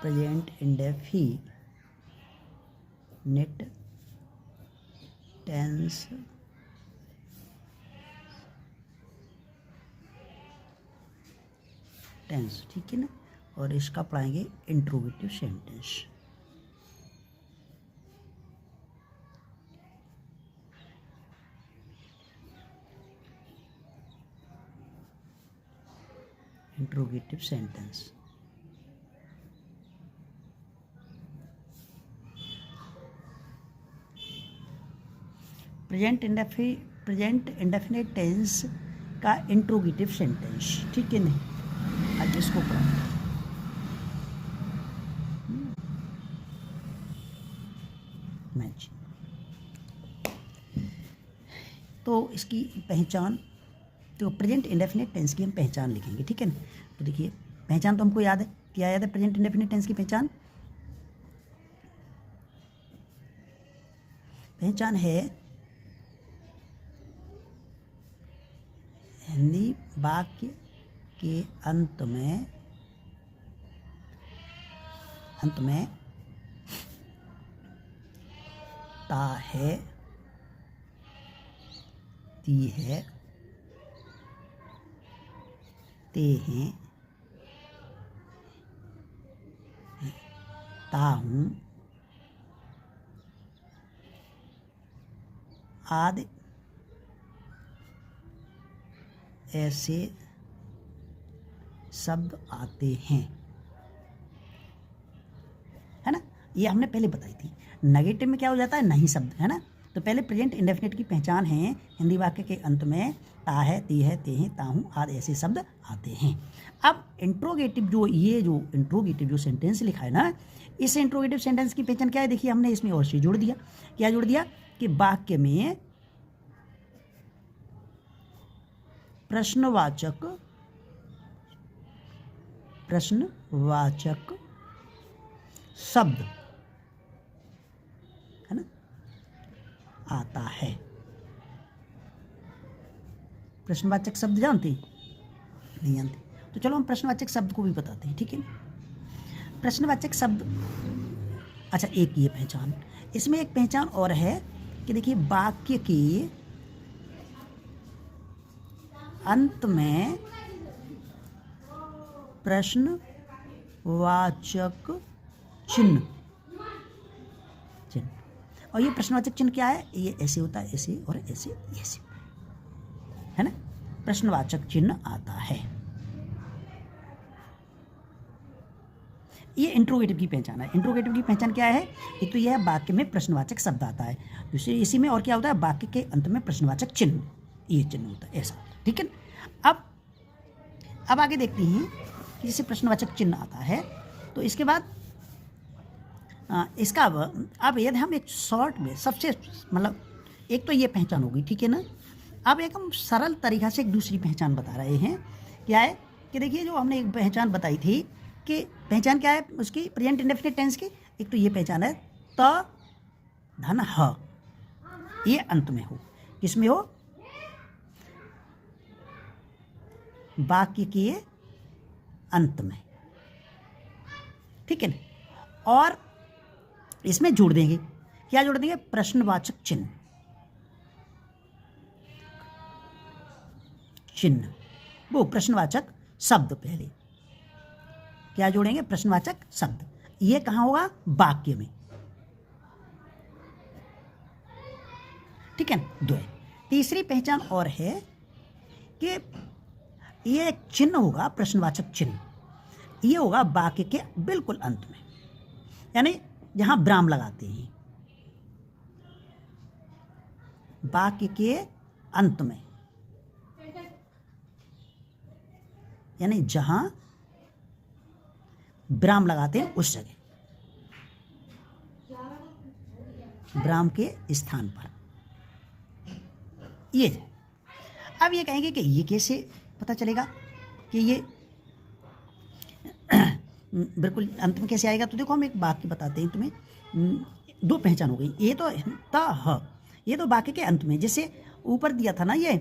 Present indefinite tense ठीक है ना। और इसका पढ़ाएंगे interrogative sentence. Interrogative sentence present indefinite tense का इंट्रोगेटिव सेंटेंस, ठीक है नहीं। आज इसको पढ़ो। मैच तो इसकी पहचान, तो प्रेजेंट इंडेफिनिट टेंस की हम पहचान लिखेंगे, ठीक है ना। तो देखिए पहचान तो हमको याद है, क्या याद है प्रेजेंट इंडेफिनिट टेंस की पहचान? पहचान है हिंदी वाक्य के अंत में ता है, ती है, ते हैं, ता हूँ आदि ऐसे शब्द आते हैं, है ना। ये हमने पहले बताई थी। नेगेटिव में क्या हो जाता है, नहीं शब्द, है ना। तो पहले प्रेजेंट इंडेफिनिट की पहचान है हिंदी वाक्य के अंत में ता है, ती है, ते हैं, ता हूँ आदि ऐसे शब्द आते हैं। अब इंट्रोगेटिव जो इंट्रोगेटिव जो सेंटेंस लिखा है ना, इस इंट्रोगेटिव सेंटेंस की पहचान क्या है? देखिए हमने इसमें और चीज जोड़ दिया। क्या जोड़ दिया? कि वाक्य में प्रश्नवाचक शब्द, है ना, आता है। प्रश्नवाचक शब्द जानते हैं? नहीं जानते। तो चलो हम प्रश्नवाचक शब्द को भी बताते हैं, ठीक है। प्रश्नवाचक शब्द, अच्छा एक ये पहचान, इसमें एक पहचान और है कि देखिए वाक्य के अंत में प्रश्नवाचक चिन्ह, और ये प्रश्नवाचक चिन्ह क्या है? ये ऐसे होता है, ऐसे और ऐसे, ऐसे, है ना। प्रश्नवाचक चिन्ह आता है। ये इंट्रोगेटिव की पहचान है। इंट्रोगेटिव की पहचान क्या है? एक तो यह है वाक्य में प्रश्नवाचक शब्द आता है, दूसरी इसी में और क्या होता है, वाक्य के अंत में प्रश्नवाचक चिन्ह, ये चिन्ह होता है, ऐसा, ठीक है। अब आगे देखते हैं कि जैसे प्रश्नवाचक चिन्ह आता है तो इसके बाद इसका अब यदि हम एक शॉर्ट में सबसे मतलब एक तो ये पहचान होगी, ठीक है ना। अब एक हम सरल तरीक़ा से एक दूसरी पहचान बता रहे हैं। क्या है कि देखिए जो हमने एक पहचान बताई थी कि पहचान क्या है उसकी प्रेजेंट इंडेफिनिट टेंस की, एक तो ये पहचान है त धन ह, ये अंत में हो, किसमें हो? वाक्य के अंत में, ठीक है ना। और इसमें जोड़ देंगे, क्या जोड़ देंगे? प्रश्नवाचक चिन्ह, वो प्रश्नवाचक शब्द। पहले क्या जोड़ेंगे? प्रश्नवाचक शब्द। ये कहाँ होगा? वाक्य में, ठीक है। दो है। तीसरी पहचान और है कि ये एक चिन्ह होगा, प्रश्नवाचक चिन्ह, ये होगा वाक्य के बिल्कुल अंत में, यानी जहां विराम लगाते हैं, वाक्य के अंत में, यानी जहां विराम लगाते हैं उस जगह, विराम के स्थान पर। ये अब ये कहेंगे कि ये कैसे पता चलेगा कि ये बिल्कुल अंत में कैसे आएगा? तो देखो हम एक वाक्य बताते हैं तुम्हें, दो पहचान हो गई। ये तो ता ह, ये तो वाक्य के अंत में, जैसे ऊपर दिया था ना, ये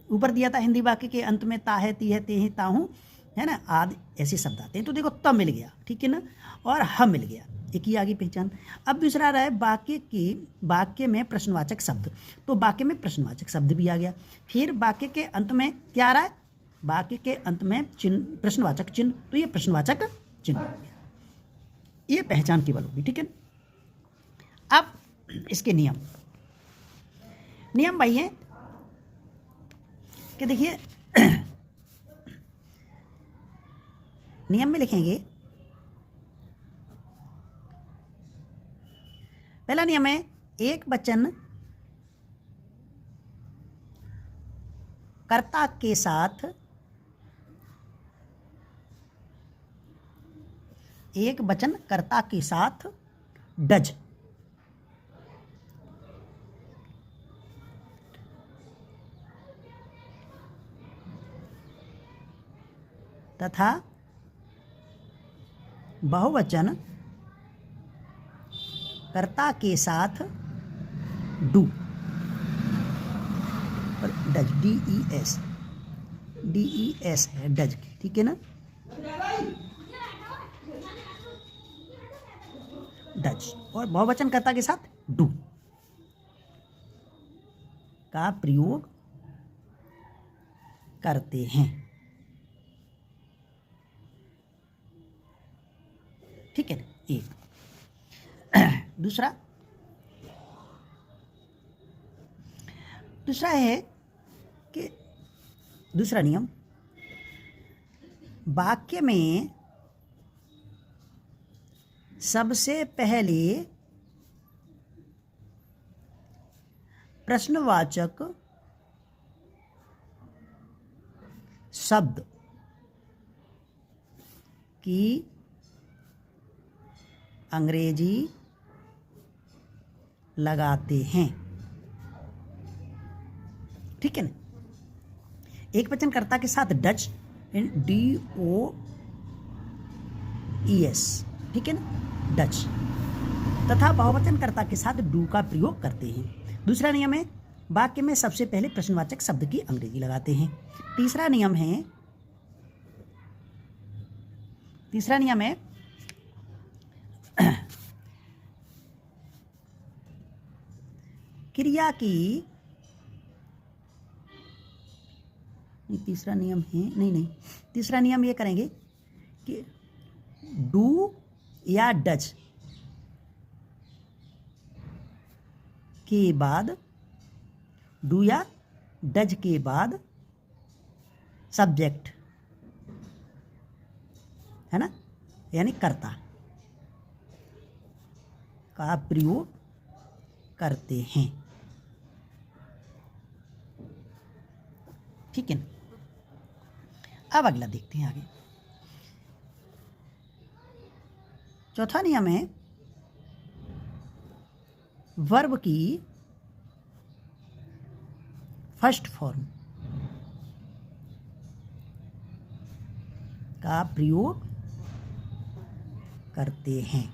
ऊपर दिया था हिंदी वाक्य के अंत में ता है, ती है, ते हैं, ता हूँ, है ना, आदि ऐसे शब्द आते हैं। तो देखो त मिल गया, ठीक है ना, और ह मिल गया, एक ही आगे पहचान। अब दूसरा रहा है वाक्य में प्रश्नवाचक शब्द। तो वाक्य में प्रश्नवाचक शब्द भी आ गया। फिर वाक्य के अंत में क्या आ रहा है, वाक्य के अंत में चिन्ह, प्रश्नवाचक चिन्ह। तो ये प्रश्नवाचक चिन्ह हो गया, ये पहचान केवल होगी, ठीक है। अब इसके नियम भाई हैं कि देखिए नियम में लिखेंगे, पहला नियम है एक वचन कर्ता के साथ डज, तथा बहुवचन कर्ता के साथ डू, डज, DES है डज की, ठीक है ना, डज। और बहुवचन कर्ता के साथ डू का प्रयोग करते हैं, ठीक है। एक दूसरा है कि दूसरा नियम, वाक्य में सबसे पहले प्रश्नवाचक शब्द की अंग्रेजी लगाते हैं, ठीक है ना। एक वचन कर्ता के साथ डच, DOES, ठीक है ना, डच, तथा बहुवचन कर्ता के साथ डू का प्रयोग करते हैं। दूसरा नियम है वाक्य में सबसे पहले प्रश्नवाचक शब्द की अंग्रेजी लगाते हैं। तीसरा नियम है क्रिया की, तीसरा नियम ये करेंगे कि डू या डच के बाद, डू या डज के बाद सब्जेक्ट, है ना, यानी कर्ता का प्रयोग करते हैं, ठीक है ना। अब अगला देखते हैं आगे। चौथा नियम है वर्ब की फर्स्ट फॉर्म का प्रयोग करते हैं,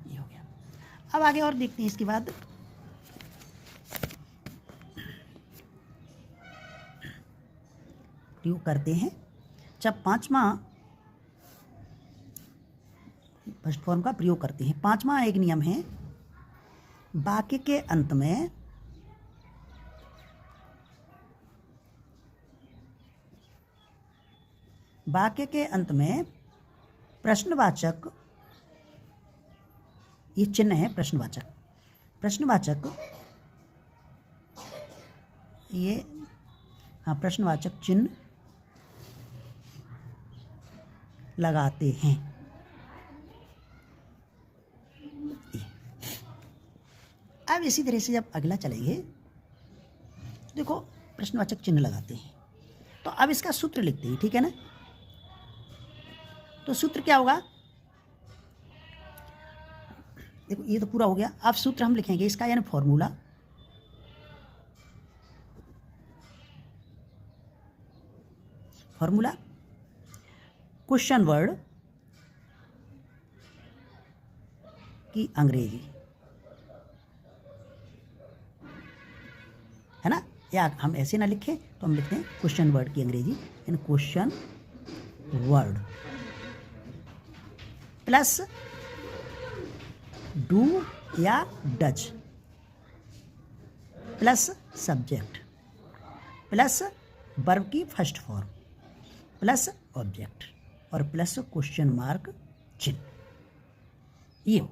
ये हो गया। अब आगे और देखते हैं इसके बाद। प्रयोग करते हैं, जब पांचवा फर्स्ट फॉर्म का प्रयोग करते हैं। पांचवा एक नियम है वाक्य के अंत में प्रश्नवाचक, ये चिन्ह है प्रश्नवाचक ये, हाँ, प्रश्नवाचक चिन्ह लगाते हैं। अब इसी तरह से जब अगला चलेंगे, देखो प्रश्नवाचक चिन्ह लगाते हैं, तो अब इसका सूत्र लिखते हैं, ठीक है ना। तो सूत्र क्या होगा, देखो ये तो पूरा हो गया। अब सूत्र हम लिखेंगे इसका, यानी फॉर्मूला, क्वेश्चन वर्ड की अंग्रेजी, है ना, या हम ऐसे ना लिखें तो हम लिखते हैं क्वेश्चन वर्ड की अंग्रेजी, इन क्वेश्चन वर्ड प्लस डू या does plus subject plus verb की फर्स्ट फॉर्म प्लस ऑब्जेक्ट और प्लस क्वेश्चन मार्क चिन्ह। ये हो।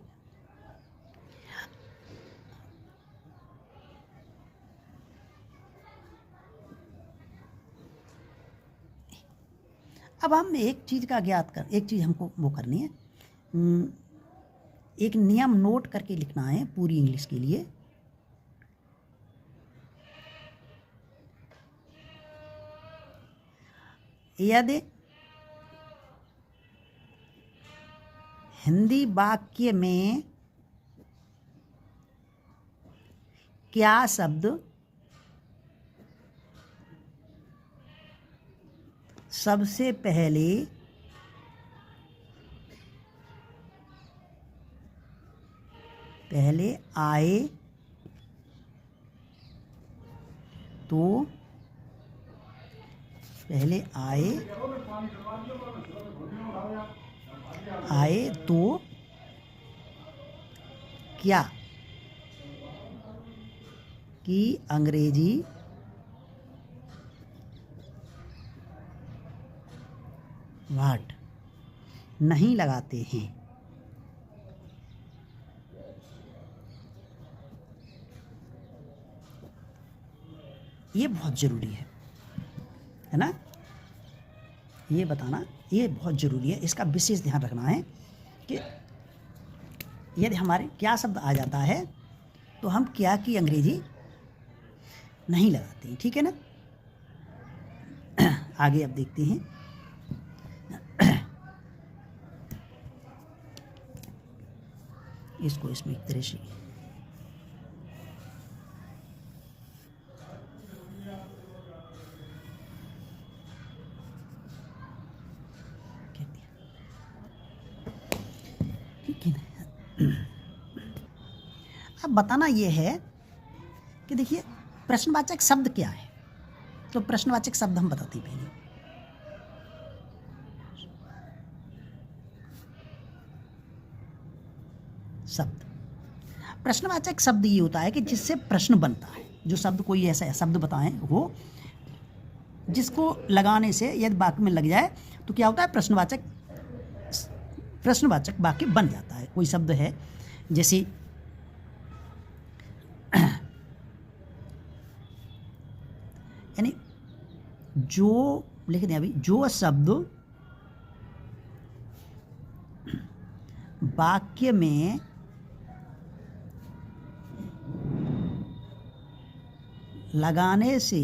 अब हम एक चीज़ हमको वो करनी है, एक नियम नोट करके लिखना है पूरी इंग्लिश के लिए। यदि हिंदी वाक्य में क्या शब्द सबसे पहले आए तो क्या की अंग्रेजी वाट नहीं लगाते हैं। ये बहुत ज़रूरी है ना, ये बताना ये बहुत ज़रूरी है। इसका विशेष ध्यान रखना है कि यदि हमारे क्या शब्द आ जाता है तो हम क्या की अंग्रेजी नहीं लगाते हैं, ठीक है ना। आगे अब देखते हैं। इसको इसमें एक तरह से ठीक है ना। अब बताना ये है कि देखिए प्रश्नवाचक शब्द क्या है, तो प्रश्नवाचक शब्द हम बताते हैं पहले। शब्द, प्रश्नवाचक शब्द ये होता है कि जिससे प्रश्न बनता है। जो शब्द कोई ऐसा शब्द बताएं वो जिसको लगाने से यदि वाक्य में लग जाए तो क्या होता है, प्रश्नवाचक वाक्य बन जाता है। कोई शब्द है जैसे यानी जो लिख दें अभी, जो शब्द वाक्य में लगाने से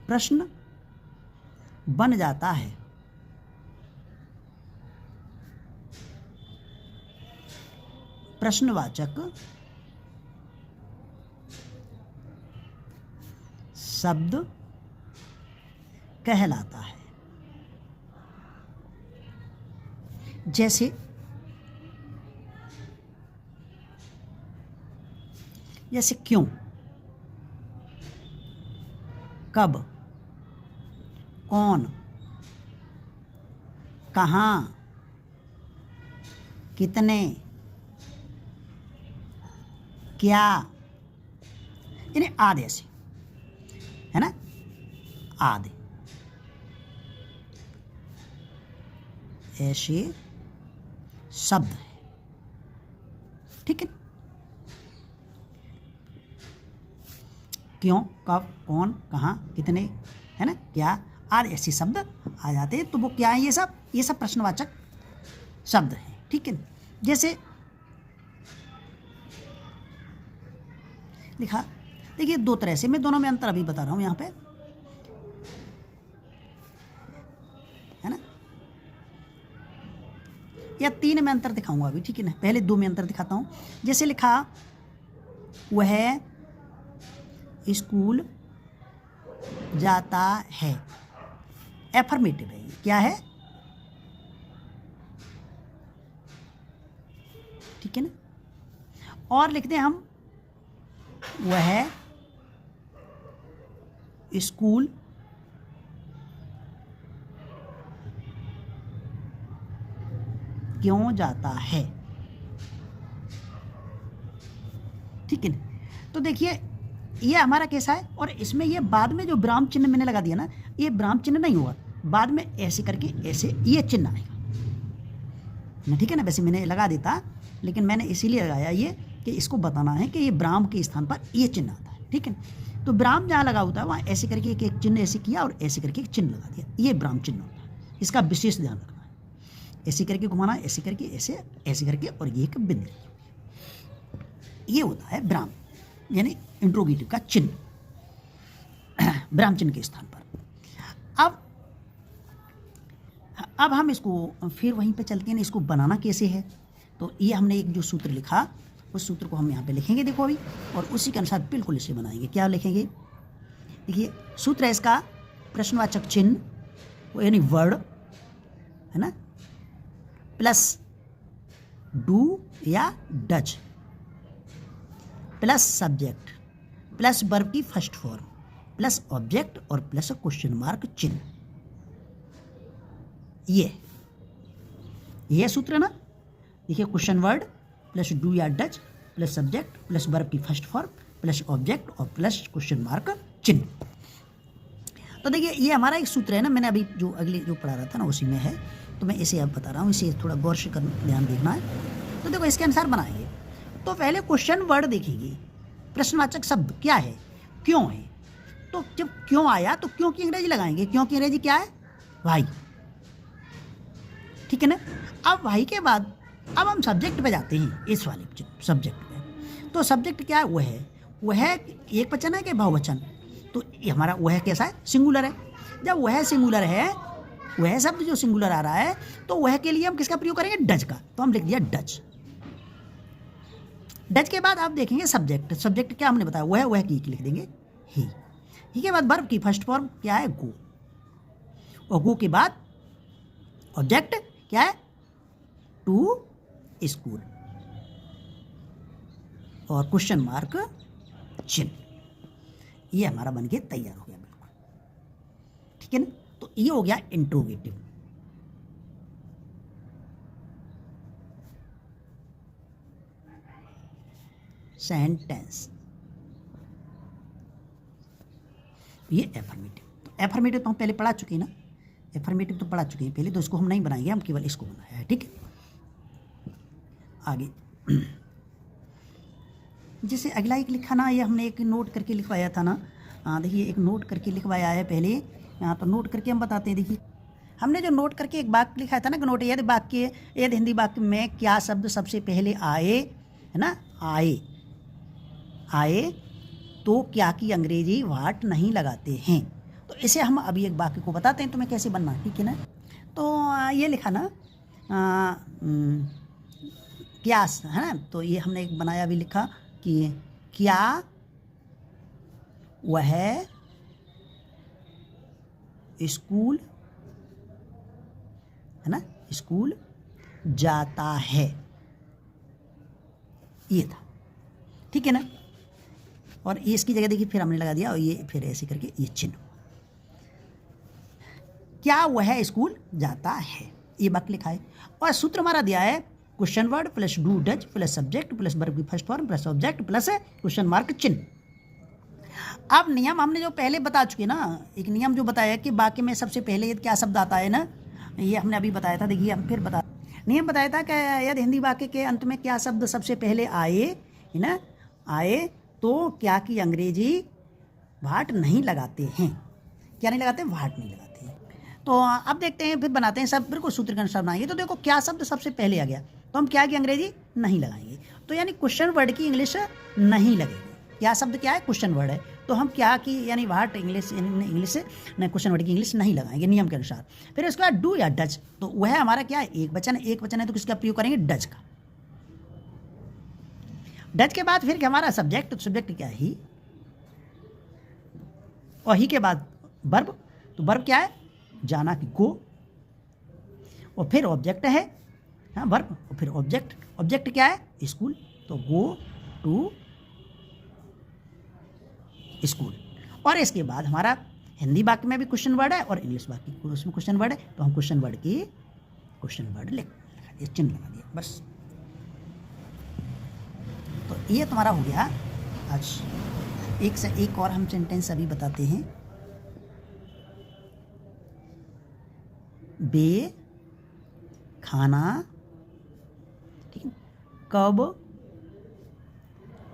प्रश्न बन जाता है, प्रश्नवाचक शब्द कहलाता है। जैसे क्यों, कब, कौन, कहाँ, कितने, क्या, यानी आदि ऐसे है ना, आदि ऐसे शब्द है, ठीक है। क्यों, कब, कौन, कहाँ, कितने, है ना, क्या आदि ऐसे शब्द आ जाते हैं। तो वो क्या है, ये सब प्रश्नवाचक शब्द हैं, ठीक है। जैसे लिखा, देखिए दो तरह से, मैं दोनों में अंतर अभी बता रहा हूँ यहाँ पे, है ना, या तीन में अंतर दिखाऊंगा अभी, ठीक है ना। पहले दो में अंतर दिखाता हूँ। जैसे लिखा, वह स्कूल जाता है, एफर्मेटिव है, क्या है, ठीक है ना। और लिखते हैं हम वह स्कूल क्यों जाता है। ठीक है ना। तो देखिए ये हमारा कैसा है, और इसमें ये बाद में जो विराम चिन्ह मैंने लगा दिया ना, ये विराम चिन्ह नहीं हुआ, बाद में ऐसे करके ऐसे ये चिन्ह आएगा। ठीक है ना। वैसे मैंने लगा देता, लेकिन मैंने इसीलिए लगाया ये कि इसको बताना है कि ये विराम के स्थान पर ये चिन्ह आता है। ठीक है। तो विराम जहाँ लगा होता है वहाँ ऐसे करके एक चिन्ह ऐसे किया और ऐसे करके एक चिन्ह लगा दिया, ये विराम चिन्ह होता है। इसका विशेष ध्यान रखना है। ऐसे करके घुमाना, ऐसे करके ऐसे, ऐसे करके, और ये एक बिंदु, ये होता है विराम, यानी इंट्रोगेटिव का चिन्ह, विराम चिन्ह के स्थान पर। अब हम इसको फिर वहीं पे चलते हैं, इसको बनाना कैसे है। तो ये हमने एक जो सूत्र लिखा, उस सूत्र को हम यहाँ पे लिखेंगे, देखो अभी, और उसी के अनुसार बिल्कुल इसे बनाएंगे। क्या लिखेंगे, देखिए सूत्र है इसका प्रश्नवाचक चिन्ह यानी वर्ड, है ना, प्लस डू या does, plus subject, plus verb की फर्स्ट फॉर्म, प्लस ऑब्जेक्ट, और प्लस क्वेश्चन मार्क चिन्ह। ये सूत्र है ना। देखिए क्वेश्चन वर्ड प्लस डू या does plus subject plus verb की फर्स्ट फॉर्म प्लस ऑब्जेक्ट और प्लस क्वेश्चन मार्क चिन्ह। तो देखिए ये हमारा एक सूत्र है ना, मैंने अभी जो अगले जो पढ़ा रहा था ना उसी में है, तो मैं इसे अब बता रहा हूँ, इसे थोड़ा गौर से ध्यान देखना है। तो देखो इसके अनुसार बनाएंगे। तो पहले क्वेश्चन वर्ड देखेंगे, प्रश्नवाचक शब्द क्या है, क्यों है। तो जब क्यों आया तो क्यों की अंग्रेजी लगाएंगे, क्यों की अंग्रेजी क्या है, वाई। ठीक है ना। अब वाई के बाद अब हम सब्जेक्ट पे जाते हैं, इस वाले सब्जेक्ट पे। तो सब्जेक्ट क्या है, वह एक वचन है कि बहुवचन। तो ये हमारा वह कैसा है, सिंगुलर है। जब वह सिंगुलर है, वह शब्द जो सिंगुलर आ रहा है, तो वह के लिए हम किसका प्रयोग करेंगे, डज का। तो हम लिख दिया डज। डज के बाद आप देखेंगे सब्जेक्ट, सब्जेक्ट क्या हमने बताया, वह की लिख देंगे ही। ही के बाद वर्ब की फर्स्ट फॉर्म क्या है, गो, और गो के बाद ऑब्जेक्ट क्या है, टू स्कूल, और क्वेश्चन मार्क चिन्ह। ये हमारा बन के तैयार हो गया बिल्कुल। ठीक है ना। तो ये हो गया इंट्रोगेटिव। सेंटेंस, ये एफर्मेटिव। तो एफर्मेटिव तो हम पहले पढ़ा चुके हैं ना, एफर्मेटिव तो पढ़ा चुके हैं पहले, तो इसको हम नहीं बनाएंगे, हम केवल इसको बनाया है। ठीक है। आगे जैसे अगला एक लिखा ना, ये हमने एक नोट करके लिखवाया था ना। देखिए एक नोट करके लिखवाया है पहले, तो नोट करके हम बताते हैं। देखिए हमने जो नोट करके एक वाक्य लिखा था ना कि नोट यदि वाक्य, यदि हिंदी वाक्य में क्या शब्द सबसे पहले आए, है ना, आए तो क्या की अंग्रेजी वाट नहीं लगाते हैं। तो इसे हम अभी एक वाक्य को बताते हैं तुम्हें कैसे बनना। ठीक है ना। तो ये लिखा ना क्या है ना, तो ये हमने एक बनाया भी लिखा कि क्या वह स्कूल, है ना, स्कूल जाता है, ये था। ठीक है ना। और ये इसकी जगह देखिए फिर हमने लगा दिया, और ये फिर ऐसे करके ये चिन्ह, क्या वह स्कूल जाता है, ये वाक्य लिखा है। और सूत्र हमारा दिया है question word plus do does plus subject plus verb की first form plus object plus question mark चिन्ह। अब नियम हमने जो पहले बता चुके ना, एक नियम जो बताया कि वाक्य में सबसे पहले क्या शब्द आता है ना, ये हमने अभी बताया था। देखिए हम फिर बता, नियम बताया था कि यदि हिंदी वाक्य के अंत में क्या शब्द सबसे पहले आए, है ना, आए तो क्या की अंग्रेजी वाट नहीं लगाते हैं। क्या नहीं लगाते, वाट नहीं लगाते हैं। तो अब देखते हैं, फिर बनाते हैं सब बिल्कुल सूत्र के अनुसार बनाएंगे। तो देखो क्या शब्द सबसे पहले आ गया, तो हम क्या की अंग्रेजी नहीं लगाएंगे, तो यानी क्वेश्चन वर्ड की इंग्लिश नहीं लगेगी। क्या शब्द क्या है, क्वेश्चन वर्ड है, तो हम क्या की यानी वाट इंग्लिश नहीं, क्वेश्चन वर्ड की इंग्लिश नहीं लगाएंगे नियम के अनुसार। फिर उसके बाद डू या डज, तो वह हमारा क्या है, एक वचन है, तो किसका प्रयोग करेंगे, डज का। डज के बाद फिर हमारा सब्जेक्ट, तो सब्जेक्ट क्या है, ही, और ही के बाद वर्ब, तो वर्ब क्या है, जाना कि गो, और फिर ऑब्जेक्ट है, हाँ वर्ब, और फिर ऑब्जेक्ट क्या है, स्कूल, तो गो टू स्कूल। और इसके बाद हमारा हिंदी वाक्य में भी क्वेश्चन वर्ड है और इंग्लिश वाक्य उसमें क्वेश्चन वर्ड है, तो हम क्वेश्चन वर्ड लिख दिया, चिन्ह लगा दिया बस। तो ये तुम्हारा हो गया आज। एक और हम सेंटेंस अभी बताते हैं। बे खाना, ठीक है, कब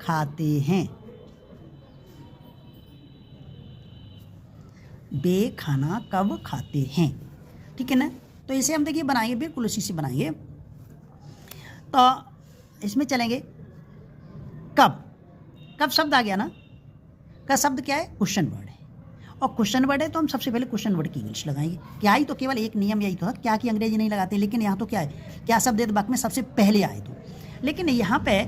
खाते हैं। बे खाना कब खाते हैं, ठीक है ना। तो इसे हम देखिए बनाएंगे, बिल्कुल उसी से बनाएंगे। तो इसमें चलेंगे कब शब्द आ गया ना। का शब्द क्या है, क्वेश्चन वर्ड है, और क्वेश्चन वर्ड है तो हम सबसे पहले क्वेश्चन वर्ड की इंग्लिश लगाएंगे। क्या ही तो केवल एक नियम यही तो है, क्या की अंग्रेजी नहीं लगाते, लेकिन यहाँ तो क्या है, क्या शब्द है वाक्य में सबसे पहले आए तो, लेकिन यहाँ पे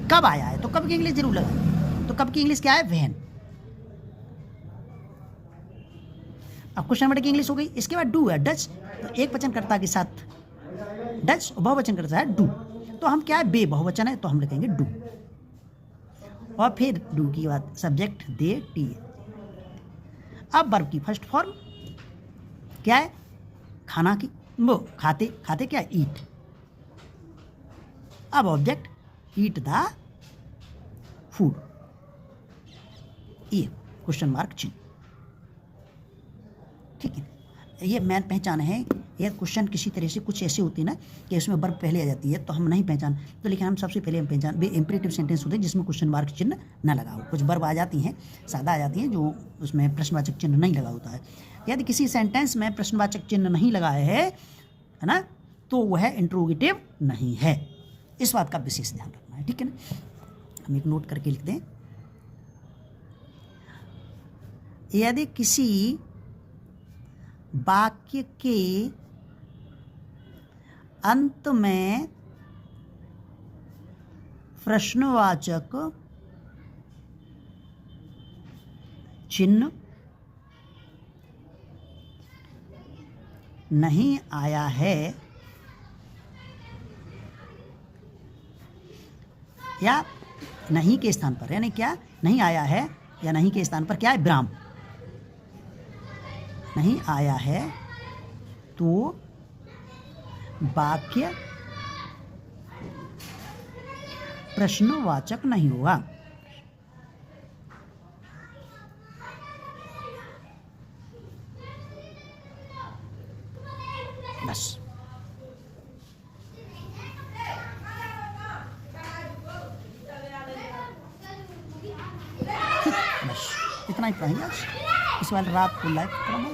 कब आया है तो कब की इंग्लिश जरूर लगाएंगे। तो कब की इंग्लिश क्या है, व्हेन। अब क्वेश्चन वर्ड की इंग्लिश हो गई। इसके बाद डू है, डच, तो एक वचनकर्ता के साथ डच, बहुवचन करता है डू, तो हम क्या है, बे बहुवचन है तो हम लिखेंगे डू। और फिर डू की बात सब्जेक्ट दे टी। अब वर्ब की फर्स्ट फॉर्म क्या है, खाना की, वो खाते क्या है, ईट। अब ऑब्जेक्ट ईट द फूड, ये क्वेश्चन मार्क चिन्ह, ठीक है। ये मैन पहचान है। ये क्वेश्चन किसी तरह से कुछ ऐसे होती है ना कि इसमें वर्ब पहले आ जाती है तो हम नहीं पहचान, तो लेकिन हम सबसे पहले हम पहचान वे इंपरेटिव सेंटेंस होते हैं जिसमें क्वेश्चन मार्क चिन्ह न लगा हो। कुछ वर्ब आ जाती हैं, सादा आ जाती हैं, जो उसमें प्रश्नवाचक चिन्ह नहीं लगा होता है। यदि किसी सेंटेंस में प्रश्नवाचक चिन्ह नहीं लगा है ना, तो वह इंट्रोगेटिव नहीं है। इस बात का विशेष ध्यान रखना है, ठीक है ना। हम एक नोट करके लिख दें। यदि किसी वाक्य के अंत में प्रश्नवाचक चिन्ह नहीं आया है या नहीं के स्थान पर, यानी क्या नहीं आया है या नहीं के स्थान पर क्या है, विराम नहीं आया है, तो वाक्य प्रश्नवाचक नहीं होगा। बस बस इतना ही पढ़ेंगे आज। इस बार रात को लाइव करना।